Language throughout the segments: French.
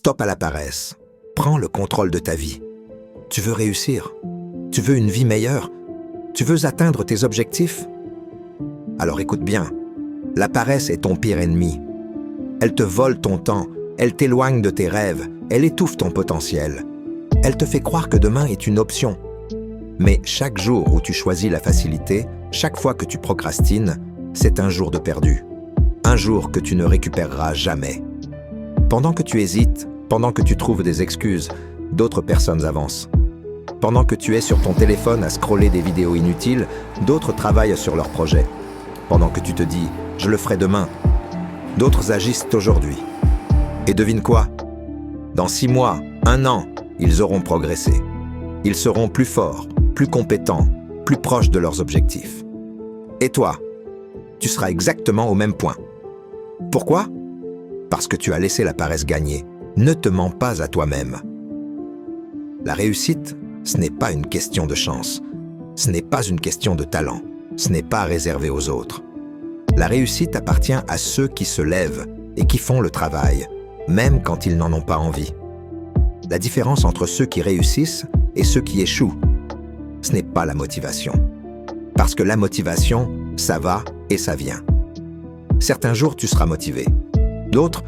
Stop à la paresse. Prends le contrôle de ta vie. Tu veux réussir? Tu veux une vie meilleure? Tu veux atteindre tes objectifs? Alors écoute bien, la paresse est ton pire ennemi. Elle te vole ton temps, elle t'éloigne de tes rêves, elle étouffe ton potentiel. Elle te fait croire que demain est une option. Mais chaque jour où tu choisis la facilité, chaque fois que tu procrastines, c'est un jour de perdu. Un jour que tu ne récupéreras jamais. Pendant que tu hésites, pendant que tu trouves des excuses, d'autres personnes avancent. Pendant que tu es sur ton téléphone à scroller des vidéos inutiles, d'autres travaillent sur leurs projets. Pendant que tu te dis « je le ferai demain », d'autres agissent aujourd'hui. Et devine quoi? Dans 6 mois, 1 an, ils auront progressé. Ils seront plus forts, plus compétents, plus proches de leurs objectifs. Et toi, tu seras exactement au même point. Pourquoi? Parce que tu as laissé la paresse gagner. Ne te mens pas à toi-même. La réussite, ce n'est pas une question de chance. Ce n'est pas une question de talent. Ce n'est pas réservé aux autres. La réussite appartient à ceux qui se lèvent et qui font le travail, même quand ils n'en ont pas envie. La différence entre ceux qui réussissent et ceux qui échouent, ce n'est pas la motivation. Parce que la motivation, ça va et ça vient. Certains jours, tu seras motivé. D'autres,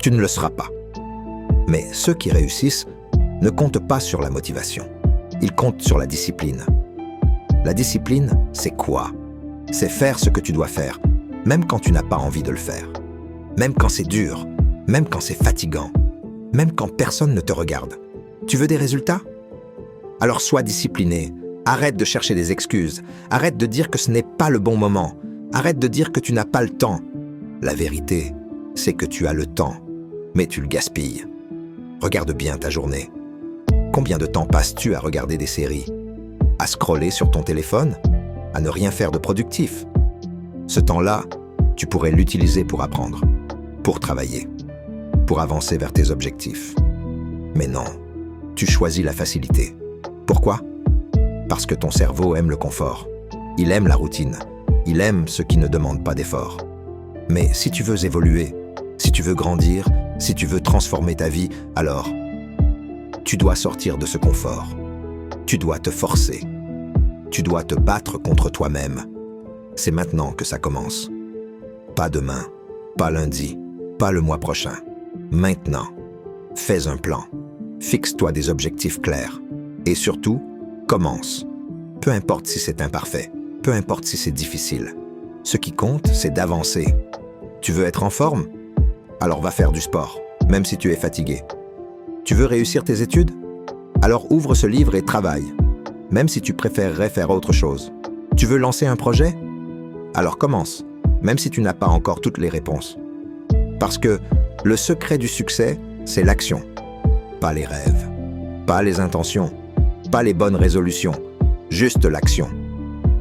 tu ne le seras pas. Mais ceux qui réussissent ne comptent pas sur la motivation. Ils comptent sur la discipline. La discipline, c'est quoi? C'est faire ce que tu dois faire, même quand tu n'as pas envie de le faire. Même quand c'est dur, même quand c'est fatigant, même quand personne ne te regarde. Tu veux des résultats? Alors sois discipliné. Arrête de chercher des excuses. Arrête de dire que ce n'est pas le bon moment. Arrête de dire que tu n'as pas le temps. La vérité, c'est que tu as le temps, mais tu le gaspilles. Regarde bien ta journée. Combien de temps passes-tu à regarder des séries? À scroller sur ton téléphone? À ne rien faire de productif? Ce temps-là, tu pourrais l'utiliser pour apprendre, pour travailler, pour avancer vers tes objectifs. Mais non, tu choisis la facilité. Pourquoi? Parce que ton cerveau aime le confort. Il aime la routine. Il aime ce qui ne demande pas d'effort. Mais si tu veux évoluer, si tu veux grandir, si tu veux transformer ta vie, alors tu dois sortir de ce confort. Tu dois te forcer. Tu dois te battre contre toi-même. C'est maintenant que ça commence. Pas demain, pas lundi, pas le mois prochain. Maintenant, fais un plan. Fixe-toi des objectifs clairs. Et surtout, commence. Peu importe si c'est imparfait, peu importe si c'est difficile. Ce qui compte, c'est d'avancer. Tu veux être en forme? Alors va faire du sport, même si tu es fatigué. Tu veux réussir tes études? Alors ouvre ce livre et travaille, même si tu préférerais faire autre chose. Tu veux lancer un projet? Alors commence, même si tu n'as pas encore toutes les réponses. Parce que le secret du succès, c'est l'action. Pas les rêves, pas les intentions, pas les bonnes résolutions, juste l'action.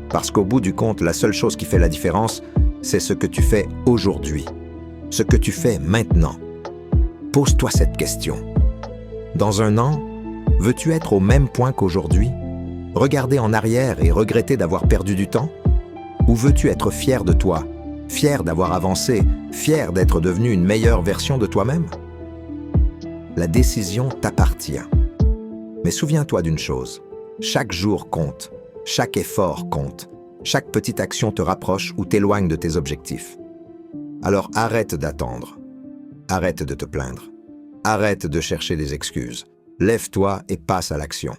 Parce qu'au bout du compte, la seule chose qui fait la différence, c'est ce que tu fais aujourd'hui, ce que tu fais maintenant. Pose-toi cette question. Dans 1 an, veux-tu être au même point qu'aujourd'hui? Regarder en arrière et regretter d'avoir perdu du temps? Ou veux-tu être fier de toi, fier d'avoir avancé, fier d'être devenu une meilleure version de toi-même? La décision t'appartient. Mais souviens-toi d'une chose, chaque jour compte, chaque effort compte, chaque petite action te rapproche ou t'éloigne de tes objectifs. Alors arrête d'attendre, arrête de te plaindre, arrête de chercher des excuses, lève-toi et passe à l'action.